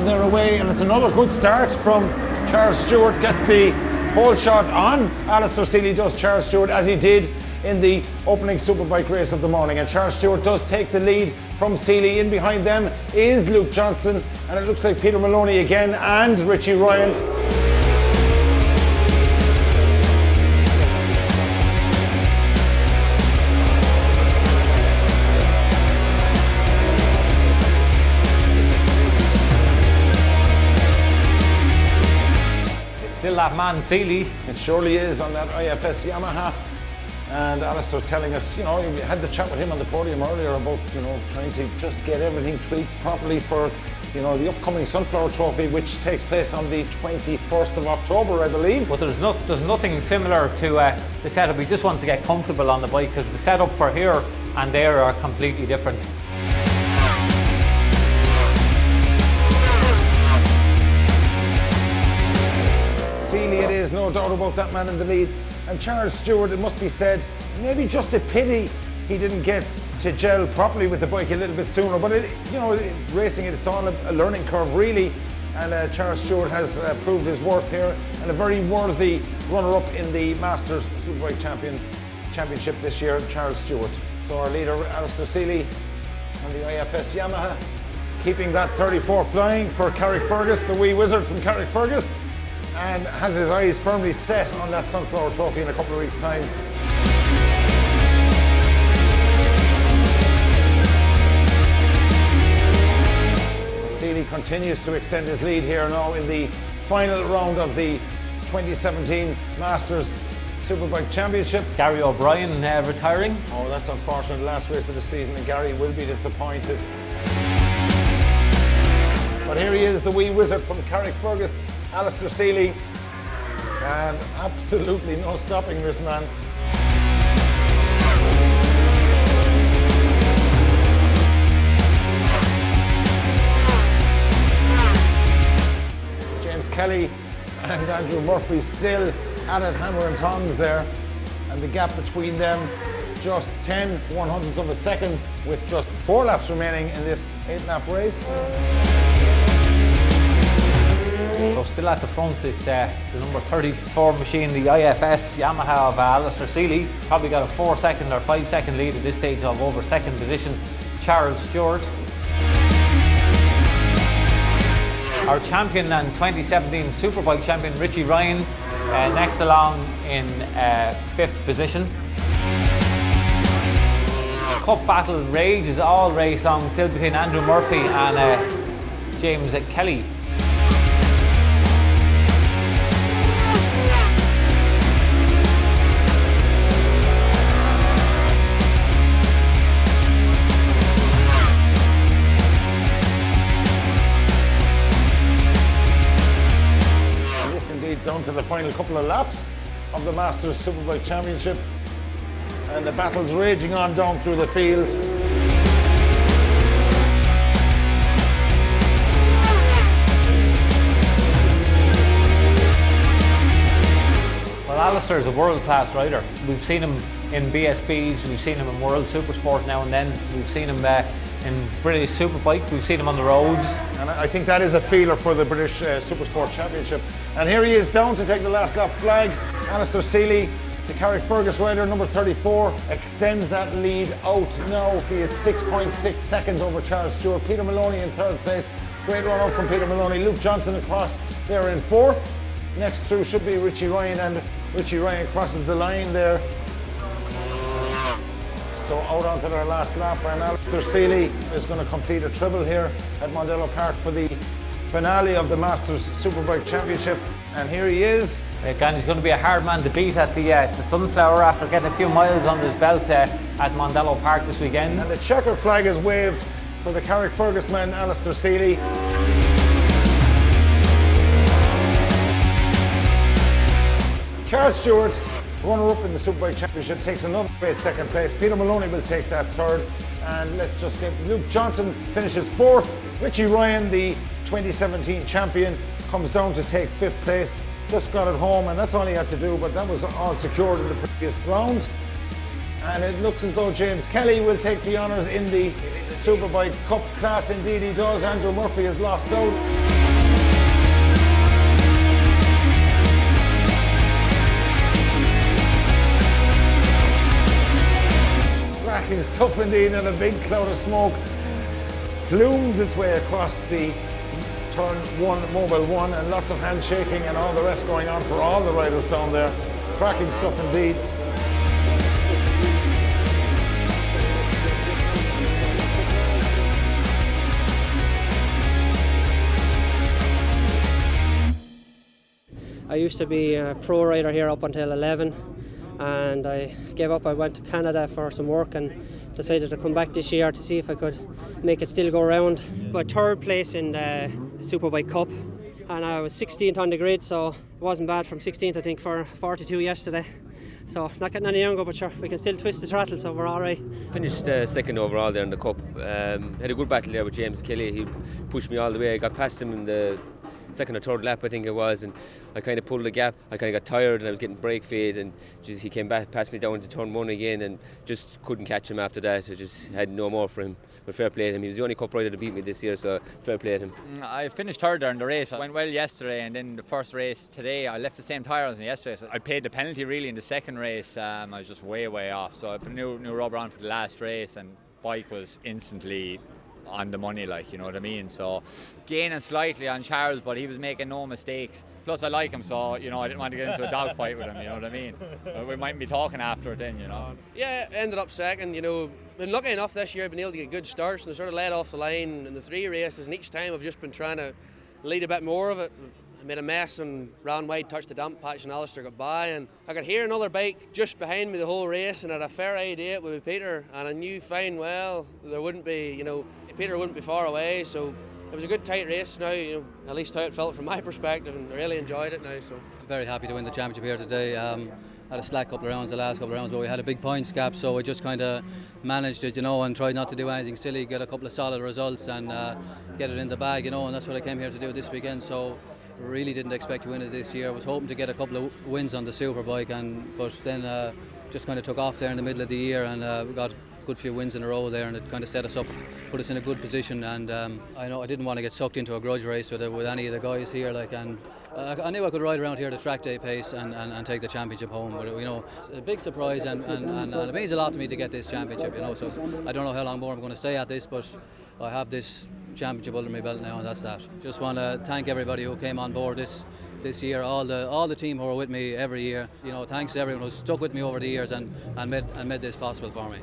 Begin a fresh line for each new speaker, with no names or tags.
They're away, and it's another good start from Charles Stewart. Gets the pole shot on Alistair Seeley, does Charles Stewart, as he did in the opening Superbike race of the morning. And Charles Stewart does take the lead from Seeley. In behind them is Luke Johnson, and it looks like Peter Maloney again and Richie Ryan.
Still that man Seeley.
It surely is on that IFS Yamaha. And Alistair telling us, you know, we had the chat with him on the podium earlier about, you know, trying to just get everything tweaked properly for, you know, the upcoming Sunflower Trophy, which takes place on the 21st of October, I believe.
But there's nothing similar to the setup. He just wants to get comfortable on the bike, because the setup for here and there are completely different.
Seeley it is, no doubt about that man in the lead. And Charles Stewart, it must be said, maybe just a pity he didn't get to gel properly with the bike a little bit sooner. But racing it, it's all a learning curve really. And Charles Stewart has proved his worth here, and a very worthy runner-up in the Masters Superbike Championship this year, Charles Stewart. So our leader, Alistair Seeley, on the IFS Yamaha, keeping that 34 flying for Carrickfergus, the wee wizard from Carrickfergus, and has his eyes firmly set on that Sunflower Trophy in a couple of weeks' time. Seeley continues to extend his lead here now in the final round of the 2017 Masters Superbike Championship.
Gary O'Brien retiring.
Oh, that's unfortunate. Last race of the season, and Gary will be disappointed. But here he is, the wee wizard from Carrickfergus, Alistair Seeley, and absolutely no stopping this man. James Kelly and Andrew Murphy still at it, hammer and tongs there, and the gap between them just 10 100ths of a second, with just 4 laps remaining in this 8-lap race.
So still at the front, it's the number 34 machine, the IFS Yamaha of Alistair Seeley. Probably got a 4-second or 5-second lead at this stage of over second position, Charles Stewart. Our champion and 2017 Superbike champion, Richie Ryan, next along in 5th position. Cup battle rages all race long, still between Andrew Murphy and James Kelly.
Down to the final couple of laps of the Masters Superbike Championship, and the battle's raging on down through the field.
Well, Alistair is a world-class rider. We've seen him in BSBs, we've seen him in World Supersport now and then, we've seen him in British Superbike, we've seen him on the roads.
And I think that is a feeler for the British Supersport Championship. And here he is down to take the last lap flag. Alistair Seeley, the Carrickfergus rider, number 34, extends that lead out now. He is 6.6 seconds over Charles Stewart. Peter Maloney in 3rd place. Great run out from Peter Maloney. Luke Johnson across there in 4th. Next through should be Richie Ryan, and Richie Ryan crosses the line there. So out onto their last lap, and Alistair Seeley is going to complete a triple here at Mondello Park for the finale of the Masters Superbike Championship, and here he is.
Again, he's going to be a hard man to beat at the Sunflower after getting a few miles under his belt at Mondello Park this weekend.
And the checker flag is waved for the Carrickfergus man, Alistair Seeley. Charles Stewart, runner-up in the Superbike Championship, takes another great second place. Peter Maloney will take that third. And let's just get Luke Johnson finishes fourth. Richie Ryan, the 2017 champion, comes down to take fifth place. Just got it home, and that's all he had to do, but that was all secured in the previous round. And it looks as though James Kelly will take the honours in the Superbike Cup class. Indeed he does. Andrew Murphy has lost out. Cracking stuff indeed, and a big cloud of smoke plumes its way across the turn one, mobile one, and lots of handshaking and all the rest going on for all the riders down there. Cracking stuff indeed.
I used to be a pro rider here up until 11, and I gave up. I went to Canada for some work and decided to come back this year to see if I could make it still go round. But third place in the Superbike Cup, and I was 16th on the grid, so it wasn't bad from 16th I think for 42 yesterday. So not getting any younger, but sure, we can still twist the throttle, so we're all right.
Finished second overall there in the Cup. Had a good battle there with James Kelly. He pushed me all the way. I got past him in the second or third lap I think it was, and I kind of pulled the gap. I kind of got tired and I was getting brake fade, and just, he came back past me down to turn one again and just couldn't catch him after that. I just had no more for him, but fair play to him. He was the only Cup rider to beat me this year, so fair play to him.
I finished third there in the race. I went well yesterday, and then the first race today I left the same tyres as yesterday, so I paid the penalty really in the second race. I was just way off, so I put a new rubber on for the last race, and bike was instantly on the money, like, you know what I mean. So gaining slightly on Charles, but he was making no mistakes. Plus I like him, so you know I didn't want to get into a dogfight with him, you know what I mean. We might be talking after it then, you know.
Yeah, ended up second. You know, been lucky enough this year, been able to get good starts and sort of led off the line in the three races, and each time I've just been trying to lead a bit more of it. I made a mess and ran wide, touched the dump patch, and Alistair got by, and I could hear another bike just behind me the whole race, and I had a fair idea it would be Peter, and I knew fine well there wouldn't be, you know, Peter wouldn't be far away, so it was a good tight race now, you know, at least how it felt from my perspective, and I really enjoyed it now. So
I'm very happy to win the championship here today. Had a slack couple of rounds, the last couple of rounds, but we had a big points gap, so we just kind of managed it, you know, and tried not to do anything silly, get a couple of solid results and get it in the bag, you know, and that's what I came here to do this weekend. So really didn't expect to win it this year. I was hoping to get a couple of wins on the Superbike, but then just kind of took off there in the middle of the year, and we got a good few wins in a row there, and it kind of set us up, put us in a good position. And I know I didn't want to get sucked into a grudge race with any of the guys here, like, and I knew I could ride around here at the track day pace and take the championship home. But you know, it's a big surprise, and it means a lot to me to get this championship, you know. So I don't know how long more I'm going to stay at this, but I have this championship under my belt now, and that's that. Just want to thank everybody who came on board this year, all the team who are with me every year. You know, thanks to everyone who's stuck with me over the years and made this possible for me.